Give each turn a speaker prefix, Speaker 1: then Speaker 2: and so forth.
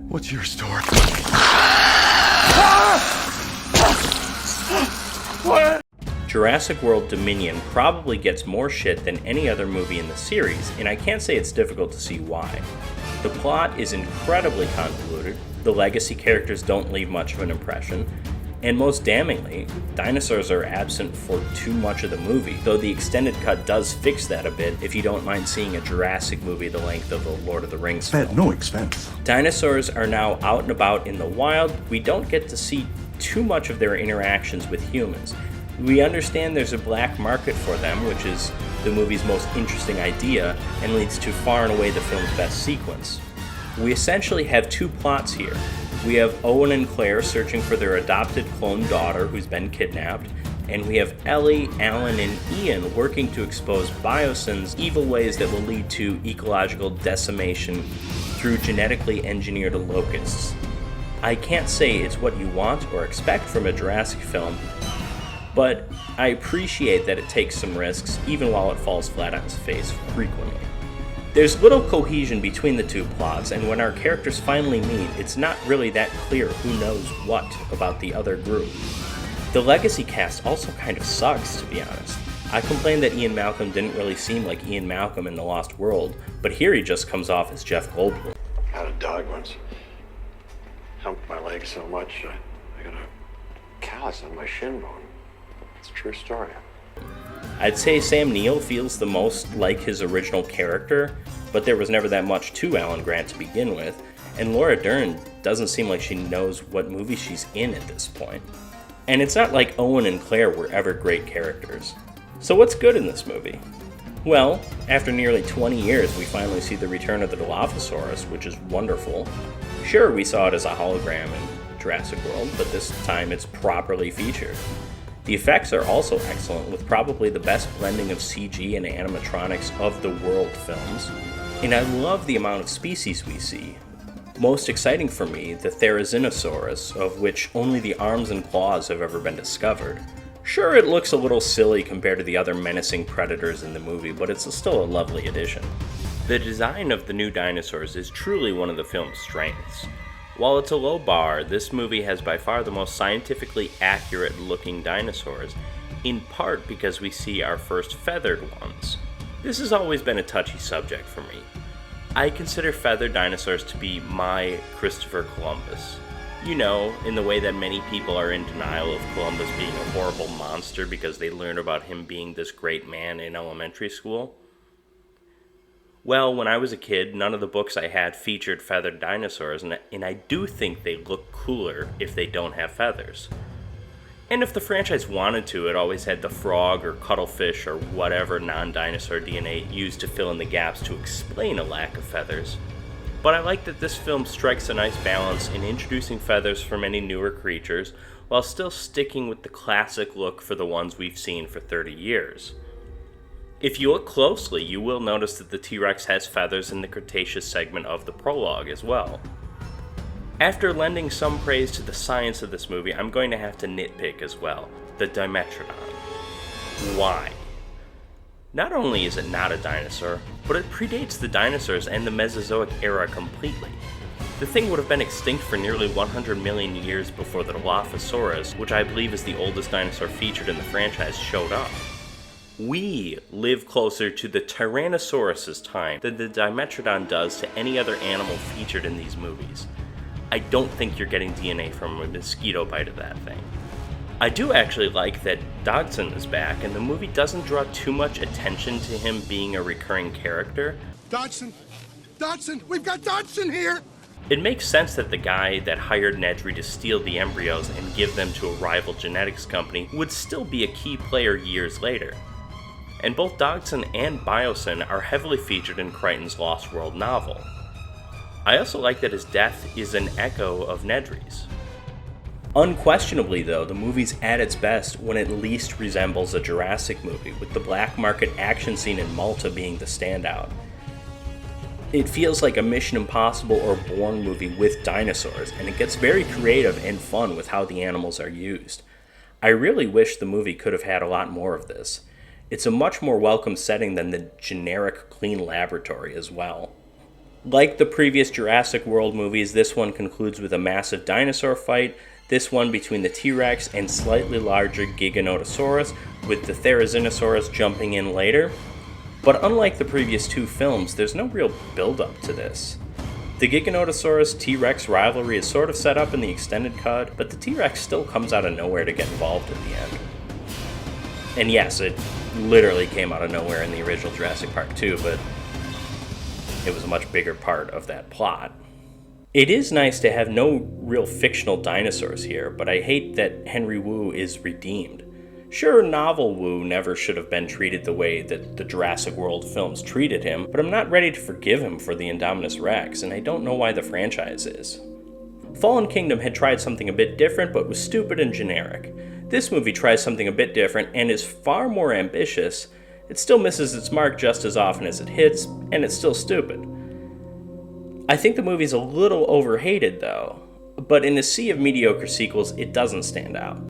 Speaker 1: What's your story? What?
Speaker 2: Jurassic World Dominion probably gets more shit than any other movie in the series, and I can't say it's difficult to see why. The plot is incredibly convoluted, the legacy characters don't leave much of an impression, and most damningly, dinosaurs are absent for too much of the movie, though the extended cut does fix that a bit if you don't mind seeing a Jurassic movie the length of a Lord of the Rings film.
Speaker 1: At no expense.
Speaker 2: Dinosaurs are now out and about in the wild. We don't get to see too much of their interactions with humans. We understand there's a black market for them, which is the movie's most interesting idea and leads to far and away the film's best sequence. We essentially have two plots here. We have Owen and Claire searching for their adopted clone daughter who's been kidnapped, and we have Ellie, Alan, and Ian working to expose Biosyn's evil ways that will lead to ecological decimation through genetically engineered locusts. I can't say it's what you want or expect from a Jurassic film, but I appreciate that it takes some risks, even while it falls flat on its face frequently. There's little cohesion between the two plots, and when our characters finally meet, it's not really that clear who knows what about the other group. The legacy cast also kind of sucks, to be honest. I complained that Ian Malcolm didn't really seem like Ian Malcolm in The Lost World, but here he just comes off as Jeff Goldblum.
Speaker 3: I had a dog once. Humped my leg so much, I got a callus on my shin bone. It's a true story.
Speaker 2: I'd say Sam Neill feels the most like his original character, but there was never that much to Alan Grant to begin with, and Laura Dern doesn't seem like she knows what movie she's in at this point. And it's not like Owen and Claire were ever great characters. So what's good in this movie? Well, after nearly 20 years, we finally see the return of the Dilophosaurus, which is wonderful. Sure, we saw it as a hologram in Jurassic World, but this time it's properly featured. The effects are also excellent, with probably the best blending of CG and animatronics of the world films. And I love the amount of species we see. Most exciting for me, the Therizinosaurus, of which only the arms and claws have ever been discovered. Sure, it looks a little silly compared to the other menacing predators in the movie, but it's still a lovely addition. The design of the new dinosaurs is truly one of the film's strengths. While it's a low bar, this movie has by far the most scientifically accurate looking dinosaurs, in part because we see our first feathered ones. This has always been a touchy subject for me. I consider feathered dinosaurs to be my Christopher Columbus. You know, in the way that many people are in denial of Columbus being a horrible monster because they learned about him being this great man in elementary school. Well, when I was a kid, none of the books I had featured feathered dinosaurs, and I do think they look cooler if they don't have feathers. And if the franchise wanted to, it always had the frog or cuttlefish or whatever non-dinosaur DNA used to fill in the gaps to explain a lack of feathers. But I like that this film strikes a nice balance in introducing feathers for many newer creatures, while still sticking with the classic look for the ones we've seen for 30 years. If you look closely, you will notice that the T-Rex has feathers in the Cretaceous segment of the prologue as well. After lending some praise to the science of this movie, I'm going to have to nitpick as well. The Dimetrodon. Why? Not only is it not a dinosaur, but it predates the dinosaurs and the Mesozoic era completely. The thing would have been extinct for nearly 100 million years before the Dilophosaurus, which I believe is the oldest dinosaur featured in the franchise, showed up. We live closer to the Tyrannosaurus's time than the Dimetrodon does to any other animal featured in these movies. I don't think you're getting DNA from a mosquito bite of that thing. I do actually like that Dodgson is back, and the movie doesn't draw too much attention to him being a recurring character.
Speaker 1: Dodgson! Dodgson! We've got Dodgson here!
Speaker 2: It makes sense that the guy that hired Nedry to steal the embryos and give them to a rival genetics company would still be a key player years later. And both Dodgson and Biosyn are heavily featured in Crichton's Lost World novel. I also like that his death is an echo of Nedry's. Unquestionably though, the movie's at its best when it least resembles a Jurassic movie, with the black market action scene in Malta being the standout. It feels like a Mission Impossible or Bourne movie with dinosaurs, and it gets very creative and fun with how the animals are used. I really wish the movie could have had a lot more of this. It's a much more welcome setting than the generic clean laboratory as well. Like the previous Jurassic World movies, this one concludes with a massive dinosaur fight, this one between the T-Rex and slightly larger Giganotosaurus, with the Therizinosaurus jumping in later. But unlike the previous two films, there's no real build-up to this. The Giganotosaurus T-Rex rivalry is sort of set up in the extended cut, but the T-Rex still comes out of nowhere to get involved at the end. And yes, it literally came out of nowhere in the original Jurassic Park 2, but it was a much bigger part of that plot. It is nice to have no real fictional dinosaurs here, but I hate that Henry Wu is redeemed. Sure, novel Wu never should have been treated the way that the Jurassic World films treated him, but I'm not ready to forgive him for the Indominus Rex, and I don't know why the franchise is. Fallen Kingdom had tried something a bit different, but was stupid and generic. This movie tries something a bit different and is far more ambitious. It still misses its mark just as often as it hits, and it's still stupid. I think the movie's a little overhated though, but in a sea of mediocre sequels, it doesn't stand out.